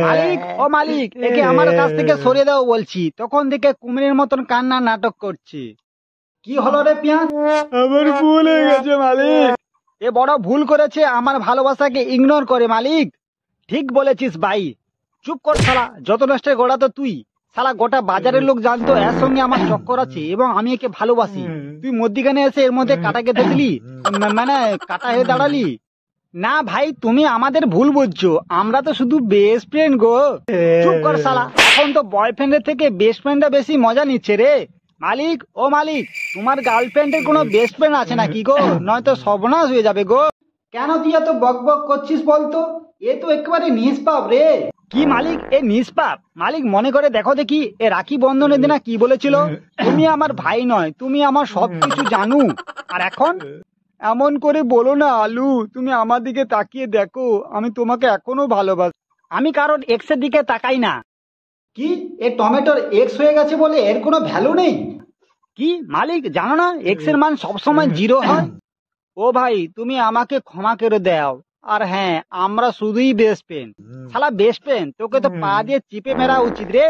মালিক, ও মালিক, একে আমার কাছ থেকে সরিয়ে দাও বলছি। তখন থেকে কুমিরের মতন কান্না নাটক করছে। কি হলো রে পেঁয়াজ? আমার ভুল হয়ে গেছে মালিক। এ বড় ভুল করেছে, আমার ভালোবাসাকে ইগনোর করে মালিক। ঠিক বলেছিস ভাই। চুপ কর শালা, যত নষ্টের গোড়া তো তুই। শালা গোটা বাজারের লোক জানতো এর সঙ্গে আমার চক্কর আছে এবং আমি একে ভালোবাসি। তুই মধ্যিখানে এসে এর মধ্যে কাটা গেঁথে দিলি, মানে কাটা হয়ে দাঁড়ালি। না ভাই, তুমি আমাদের ভুল বুঝছো, আমরা তো শুধু বেস্ট ফ্রেন্ড গো। চুপ কর শালা, এখন তো বয়ফ্রেন্ডের থেকে বেস্ট ফ্রেন্ডটা বেশি মজা নিচ্ছে রে। মালিক, ও মালিক, তোমার গার্লফ্রেন্ডের কোনো বেস্ট ফ্রেন্ড আছে নাকি গো? নয়তো সর্বনাশ হয়ে যাবে গো। কেন তুই এত বক বক করছিস বলতো? এ তো একেবারে নিষ্পাপ রে। কি মালিক, এ নিষ্পাপ? মালিক মনে করে দেখো দেখি, এ রাখি বন্ধনের দিন কি বলেছিল? তুমি আমার ভাই নয়, তুমি আমার সবকিছু জানো। আর এখন এমন করে বলো না আলু, তুমি আমার দিকে তাকিয়ে দেখো, আমি তোমাকে এখনো ভালোবাসি। আমি কারোর এক্সের দিকে তাকাই না। কি, এ টমেটোর এক্স হয়ে গেছে বলে এর কোনো ভ্যালু নেই? কি মালিক, জানো না এক্স এর মান সবসময় 0 হয়? ও ভাই, তুমি আমাকে ক্ষমা করে দাও। আর হ্যাঁ, আমরা শুধুই বেস্ট ফ্রেন্ড। শালা বেস্ট ফ্রেন্ড, তোকে তো পা দিয়ে চিপে মেরা উচিত রে।